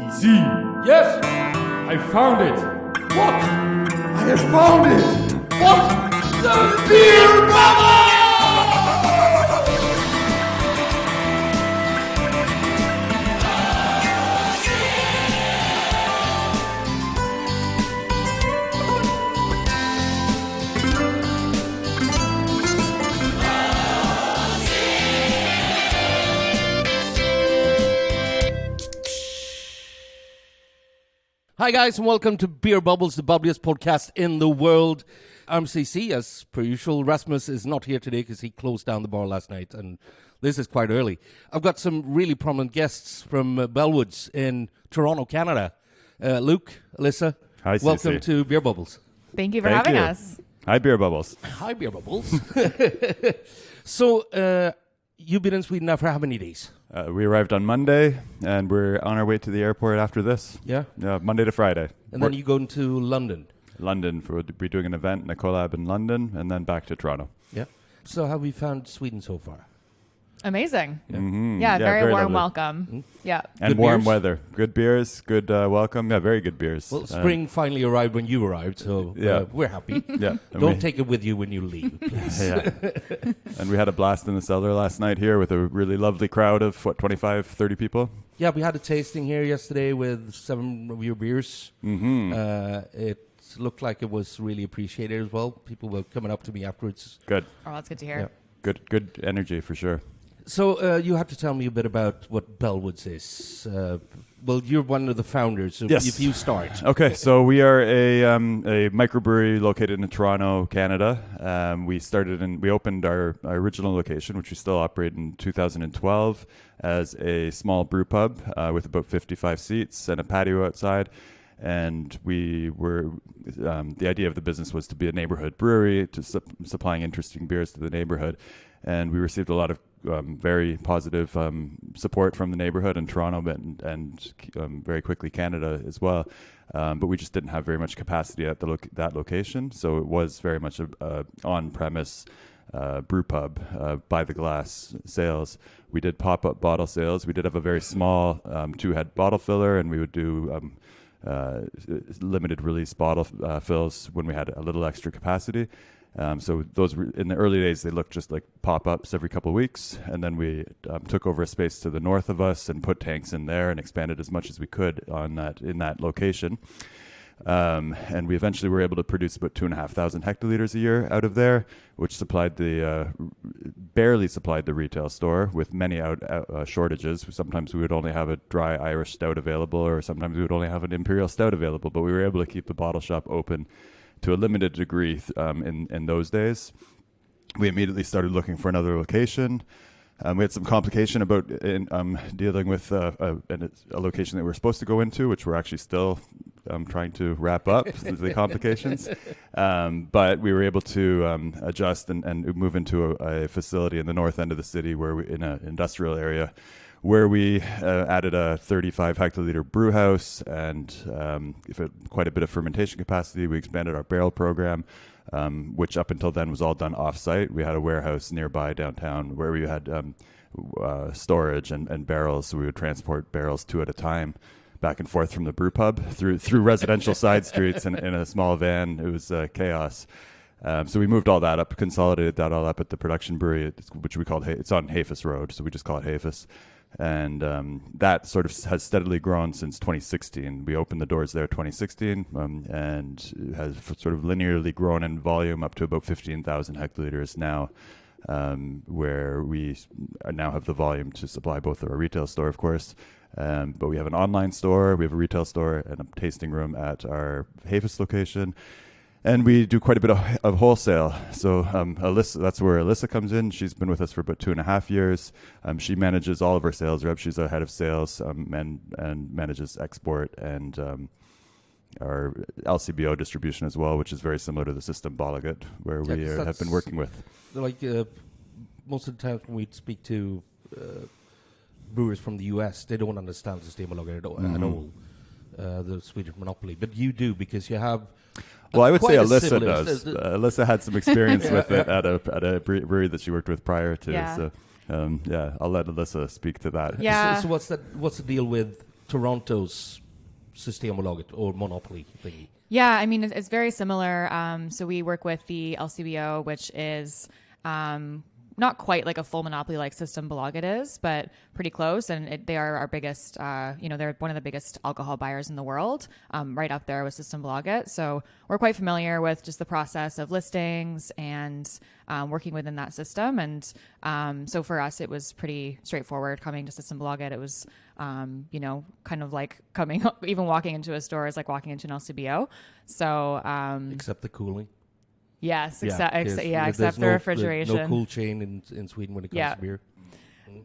CC. Yes, I found it. What? I have found it. What? The beer bubble! Hi guys and welcome to Beer Bubbles, the bubbliest podcast in the world. I'm CC, as per usual. Rasmus is not here today because he closed down the bar last night and this is quite early. I've got some really prominent guests from Bellwoods in Toronto, Canada. Luke, Alyssa, hi, welcome CC. to Beer Bubbles. Thank you for having us. Hi, Beer Bubbles. Hi, Beer Bubbles. So, you've been in Sweden now for how many days? We arrived on Monday, and we're on our way to the airport after this. Yeah? Monday to Friday. And then you go into London. London, we'll be doing an event and a collab in London, and then back to Toronto. Yeah. So how have you found Sweden so far? Amazing. Yeah. Mm-hmm. Yeah, very warm lovely. welcome. Mm-hmm. Yeah. And Good warm beers? weather. Good beers, good welcome. Yeah, very good beers. Well, spring finally arrived when you arrived, so we're happy. Yeah. Don't take it with you when you leave, please. Yeah. And we had a blast in the cellar last night here with a really lovely crowd of, 25, 30 people? Yeah, we had a tasting here yesterday with 7 of your beers. Mm-hmm. It looked like it was really appreciated as well. People were coming up to me afterwards. Good. Oh, that's good to hear. Yeah. Good energy for sure. So you have to tell me a bit about what Bellwoods is. Well, you're one of the founders, so Yes. if you start. Okay, so we are a microbrewery located in Toronto, Canada. We opened our original location, which we still operate in 2012, as a small brew pub with about 55 seats and a patio outside. And we were the idea of the business was to be a neighborhood brewery, to supplying interesting beers to the neighborhood. And we received a lot of very positive support from the neighborhood in Toronto and very quickly Canada as well. But we just didn't have very much capacity at that location. So it was very much a on-premise brew pub, by the glass sales. We did pop-up bottle sales. We did have a very small 2-head bottle filler, and we would do limited release bottle fills when we had a little extra capacity. So those were, in the early days, they looked just like pop-ups every couple of weeks. And then we took over a space to the north of us and put tanks in there and expanded as much as we could in that location. And we eventually were able to produce about 2,500 hectoliters a year out of there, which barely supplied the retail store with many shortages. Sometimes we would only have a dry Irish stout available, or sometimes we would only have an imperial stout available, but we were able to keep the bottle shop open to a limited degree in those days. We immediately started looking for another location. We had some complication about dealing with a location that we were supposed to go into, which we're actually still trying to wrap up, the complications. But we were able to adjust and move into a facility in the north end of the city, in an industrial area, where we added a 35 hectoliter brew house and quite a bit of fermentation capacity. We expanded our barrel program, which up until then was all done off-site. We had a warehouse nearby downtown where we had storage and barrels, so we would transport barrels 2 at a time back and forth from the brew pub through residential side streets in a small van. It was chaos. So we moved all that up, consolidated that all up at the production brewery, which we called it's on Hafis Road, so we just call it Hafis. And that sort of has steadily grown since 2016. We opened the doors there 2016 and has sort of linearly grown in volume up to about 15,000 hectoliters now, where we now have the volume to supply both our retail store, of course, but we have an online store, we have a retail store, and a tasting room at our Hafis location. And we do quite a bit of wholesale. So Alyssa, that's where Alyssa comes in. She's been with us for about 2.5 years. She manages all of our sales reps. She's our head of sales and manages export and our LCBO distribution as well, which is very similar to the system Bolliget, where we have been working with. Like most of the times when we speak to brewers from the US, they don't understand Systembolaget at all, the Swedish monopoly. But you do, because you have... Well, I would say Alyssa does. Alyssa had some experience with it at a brewery that she worked with prior to. Yeah. So, I'll let Alyssa speak to that. Yeah. So what's the deal with Toronto's Systembolaget or monopoly thingy? Yeah, I mean, it's very similar. So we work with the LCBO, which is not quite like a full monopoly like Systembolaget is, but pretty close. And they are our biggest, they're one of the biggest alcohol buyers in the world, right up there with Systembolaget. So we're quite familiar with just the process of listings and working within that system. And so for us, it was pretty straightforward coming to Systembolaget. It was, kind of like even walking into a store is like walking into an LCBO. So Except the cooling. yes, except There's the refrigeration. No cool chain in Sweden when it comes to beer.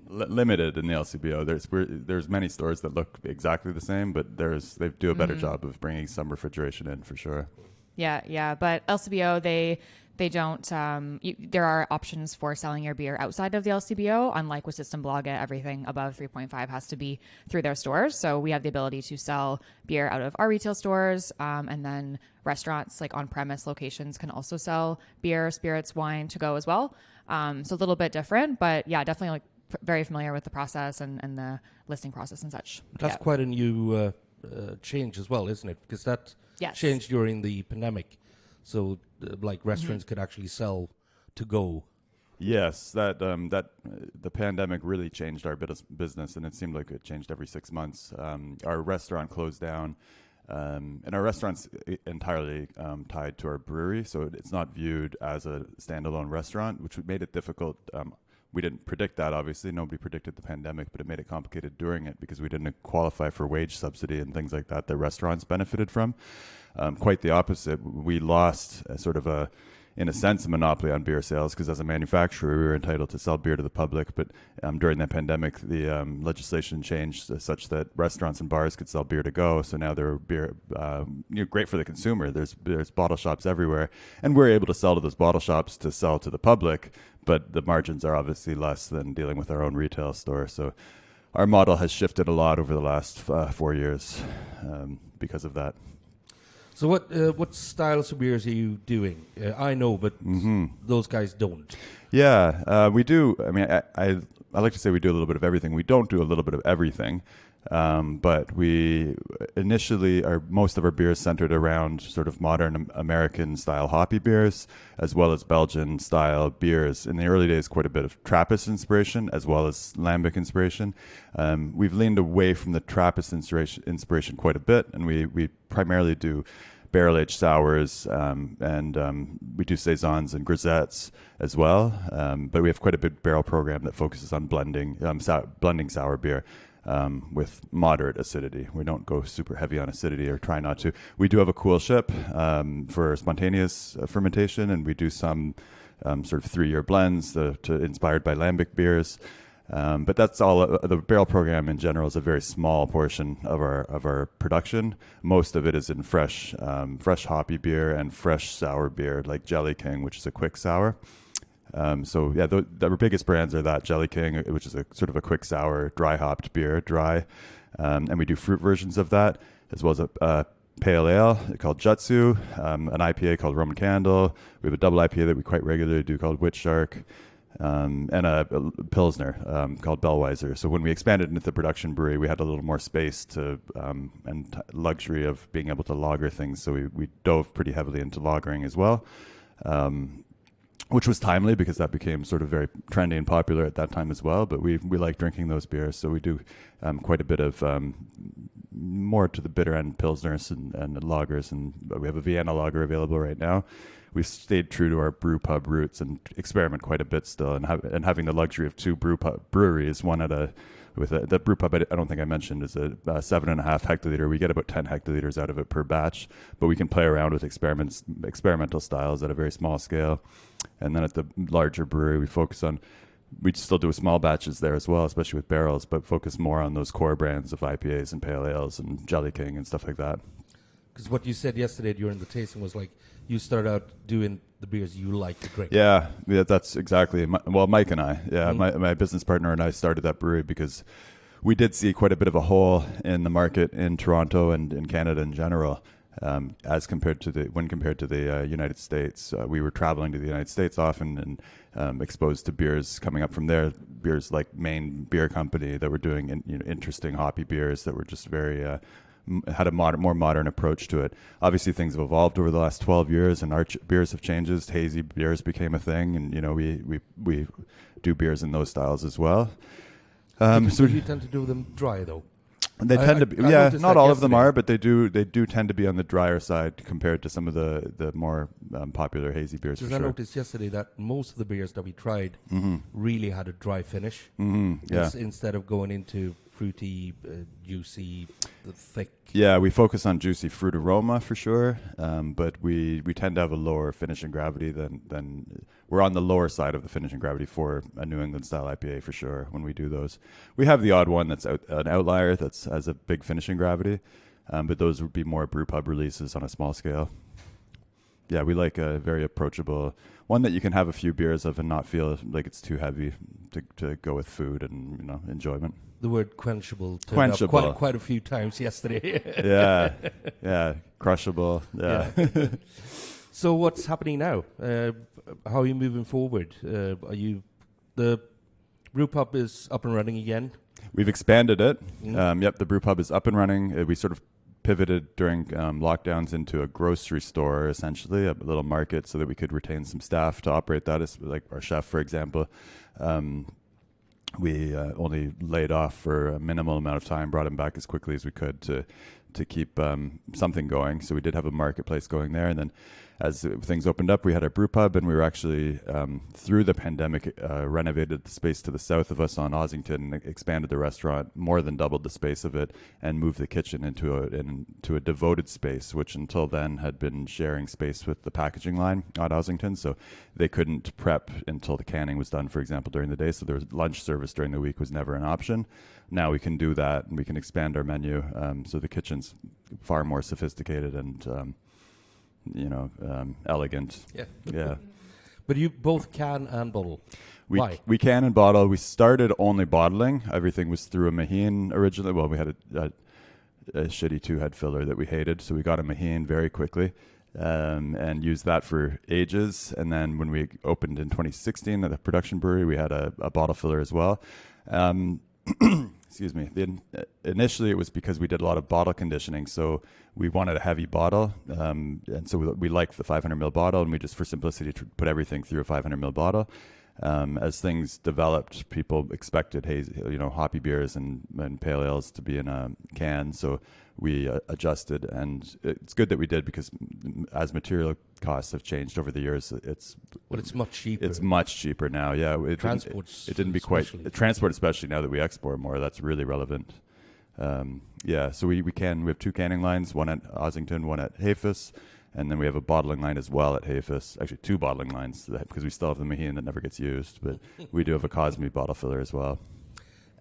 Limited in the LCBO. There's many stores that look exactly the same, but they do a better job of bringing some refrigeration in for sure. Yeah. But LCBO, they don't. There are options for selling your beer outside of the LCBO. Unlike with Systembolaget, everything above 3.5 has to be through their stores. So we have the ability to sell beer out of our retail stores, and then restaurants like on-premise locations can also sell beer, spirits, wine to go as well. So a little bit different, but yeah, definitely like very familiar with the process and the listing process and such. That's quite a new change as well, isn't it? Because that changed during the pandemic. So, restaurants could actually sell to go. Yes, that the pandemic really changed our business, and it seemed like it changed every 6 months. Our restaurant closed down, and our restaurant's entirely tied to our brewery, so it's not viewed as a standalone restaurant, which made it difficult. We didn't predict that, obviously. Nobody predicted the pandemic, but it made it complicated during it because we didn't qualify for wage subsidy and things like that restaurants benefited from. Quite the opposite. We lost in a sense, a monopoly on beer sales because as a manufacturer, we were entitled to sell beer to the public. But during the pandemic, the legislation changed such that restaurants and bars could sell beer to go. So now they're beer, great for the consumer. There's bottle shops everywhere, and we're able to sell to those bottle shops to sell to the public. But the margins are obviously less than dealing with our own retail store. So our model has shifted a lot over the last 4 years because of that. So what styles of beers are you doing? I know, but those guys don't. Yeah, we do. I mean, I like to say we do a little bit of everything. We don't do a little bit of everything, but we initially most of our beers centered around sort of modern American style hoppy beers, as well as Belgian style beers. In the early days, quite a bit of Trappist inspiration, as well as Lambic inspiration. We've leaned away from the Trappist inspiration quite a bit, and we primarily do barrel-aged sours, and we do saisons and grisettes as well. But we have quite a big barrel program that focuses on blending sour beer with moderate acidity. We don't go super heavy on acidity, or try not to. We do have a cool ship for spontaneous fermentation, and we do some sort of 3-year blends inspired by lambic beers. But that's all. The barrel program in general is a very small portion of our production. Most of it is in fresh hoppy beer and fresh sour beer, like Jelly King, which is a quick sour. Our biggest brands are that Jelly King, which is a sort of a quick sour, dry hopped beer, and we do fruit versions of that, as well as a pale ale called Jutsu, an IPA called Roman Candle. We have a double IPA that we quite regularly do called Witch Shark. And a Pilsner called Bellwoods. So when we expanded into the production brewery, we had a little more space and luxury of being able to lager things. So we dove pretty heavily into lagering as well, which was timely because that became sort of very trendy and popular at that time as well. But we like drinking those beers, so we do quite a bit of more to the bitter end Pilsners and lagers, and we have a Vienna lager available right now. We've stayed true to our brew pub roots and experiment quite a bit still, and having the luxury of 2 breweries, one with the brew pub I don't think I mentioned is a 7.5 hectoliter. We get about 10 hectoliters out of it per batch, but we can play around with experimental styles at a very small scale. And then at the larger brewery, we still do small batches there as well, especially with barrels, but focus more on those core brands of IPAs and pale ales and Jelly King and stuff like that. Because what you said yesterday during the tasting was like you started out doing the beers you like to drink. Yeah, that's exactly. Mike and I, my business partner and I started that brewery because we did see quite a bit of a hole in the market in Toronto and in Canada in general. as compared to the United States. We were traveling to the United States often and exposed to beers coming up from there. Beers like Maine Beer Company that were doing interesting hoppy beers that were just very had a more modern approach to it. Obviously, things have evolved over the last 12 years, and our beers have changed. Hazy beers became a thing, and we do beers in those styles as well. So you tend to do them dry, though. They tend to be, not all of them are, but they do tend to be on the drier side compared to some of the more popular hazy beers. Because I noticed yesterday that most of the beers that we tried really had a dry finish. Instead of going into fruity, juicy, thick. Yeah, we focus on juicy fruit aroma for sure, but we tend to have a lower finishing gravity than we're on the lower side of the finishing gravity for a New England style IPA for sure when we do those. We have the odd one that's an outlier that has a big finishing gravity, but those would be more brew pub releases on a small scale. Yeah, we like a very approachable one that you can have a few beers of and not feel like it's too heavy to go with food and enjoyment. The word quenchable turned up quite a few times yesterday. yeah, crushable. Yeah. So what's happening now? How are you moving forward? The brew pub is up and running again? We've expanded it. Yep, the brew pub is up and running. We sort of pivoted during lockdowns into a grocery store, essentially, a little market, so that we could retain some staff to operate that, as like our chef, for example. We only laid off for a minimal amount of time, brought him back as quickly as we could to keep something going. So we did have a marketplace going there. And then as things opened up, we had our brew pub, and we were actually, through the pandemic, renovated the space to the south of us on Ossington and expanded the restaurant, more than doubled the space of it, and moved the kitchen into a devoted space, which until then had been sharing space with the packaging line at Ossington. So they couldn't prep until the canning was done, for example, during the day. So there was lunch service during the week was never an option. Now we can do that, and we can expand our menu. So the kitchen's far more sophisticated and elegant. Yeah. But you both can and bottle. Why? We can and bottle. We started only bottling. Everything was through a Maheen originally. Well, we had a shitty 2-head filler that we hated, so we got a Maheen very quickly and used that for ages. And then when we opened in 2016 at the production brewery, we had a bottle filler as well. Excuse me. Initially, it was because we did a lot of bottle conditioning, so we wanted a heavy bottle, and so we liked the 500 ml bottle, and we just, for simplicity, put everything through a 500 ml bottle. As things developed, people expected hoppy beers and pale ales to be in a can, so we adjusted, and it's good that we did, because as material costs have changed over the years, it's much cheaper. It's much cheaper now. Yeah, transport, especially now that we export more. That's really relevant. So we have 2 canning lines, one at Ossington, one at Hafis, and then we have a bottling line as well at Hafis. Actually, 2 bottling lines, because we still have the Maheen that never gets used, but we do have a Cosme bottle filler as well.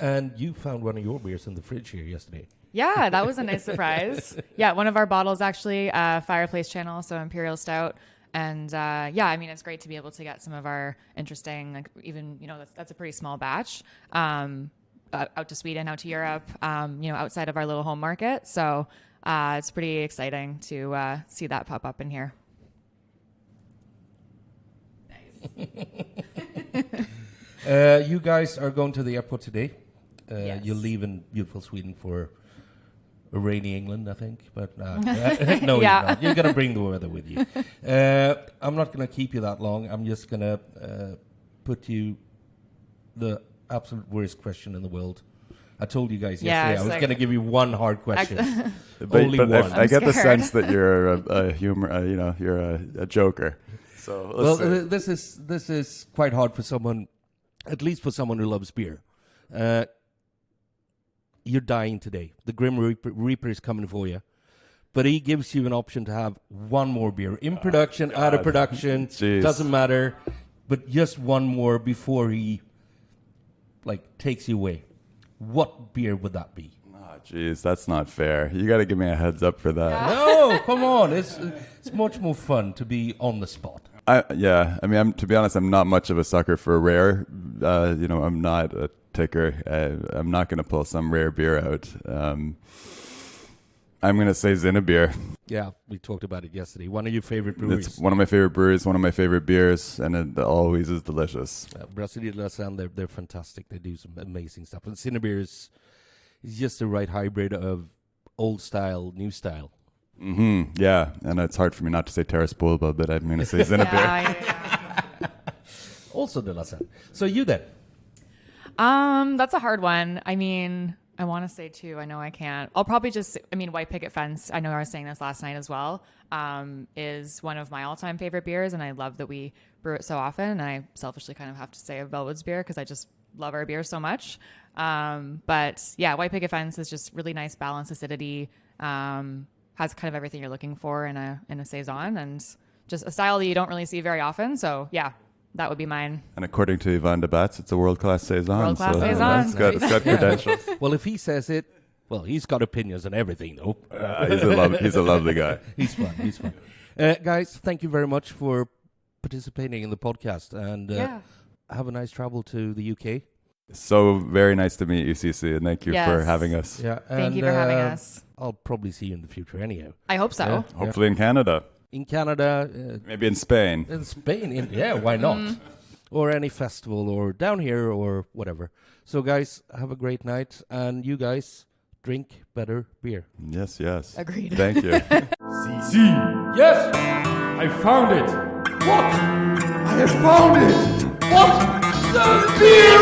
And you found one of your beers in the fridge here yesterday. Yeah, that was a nice surprise. Yeah, one of our bottles actually, Fireplace Channel, so Imperial Stout. And it's great to be able to get some of our interesting, that's a pretty small batch, out to Sweden, out to Europe, outside of our little home market. So it's pretty exciting to see that pop up in here. Nice. You guys are going to the airport today. Yes. You'll leave in beautiful Sweden for a rainy England, I think. But no, you're not. You're going to bring the weather with you. I'm not going to keep you that long. I'm just going to put you the absolute worst question in the world. I told you guys yesterday I was going to give you one hard question. Only one. I get the sense that you're a humor. You're a joker. So this is quite hard for someone, at least for someone who loves beer. You're dying today. The Grim Reaper is coming for you. But he gives you an option to have one more beer. In production, out of production, doesn't matter. But just one more before he takes you away. What beer would that be? Oh, jeez, that's not fair. You got to give me a heads up for that. Yeah. No, come on. It's much more fun to be on the spot. To be honest, I'm not much of a sucker for rare. I'm not a ticker. I'm not going to pull some rare beer out. I'm going to say Zinnebeer. Yeah, we talked about it yesterday. One of your favorite breweries. It's one of my favorite breweries, one of my favorite beers, and it always is delicious. Brasserie de la Seine, they're fantastic. They do some amazing stuff. And Cinnabeer is just the right hybrid of old style, new style. Yeah, and it's hard for me not to say Terrace Bulba, but I'm going to say Cinnabeer. Yeah. Also de la Seine. So you then? That's a hard one. I mean, I want to say two. I know I can't. I'll probably White Picket Fence. I know I was saying this last night as well. Is one of my all-time favorite beers, and I love that we brew it so often. And I selfishly kind of have to say a Bellwoods beer because I just love our beer so much. But yeah, White Picket Fence is just really nice, balanced acidity. Has kind of everything you're looking for in a saison, and just a style that you don't really see very often. So yeah. That would be mine. And according to Yvan de Batz, it's a world-class saison. World-class saison. It's got credentials. Well, if he says it, well, he's got opinions on everything, though. He's a lovely guy. He's fun. Guys, thank you very much for participating in the podcast, and have a nice travel to the UK. So very nice to meet you, CC, and thank you for having us. Yeah, thank you for having us. I'll probably see you in the future anyhow. I hope so. Yeah. Hopefully in Canada. In Canada. Maybe in Spain. In Spain, why not? Or any festival, or down here, or whatever. So, guys, have a great night, and you guys drink better beer. Yes. Agreed. Thank you. CC. Yes, I found it. What? I have found it. What? The beer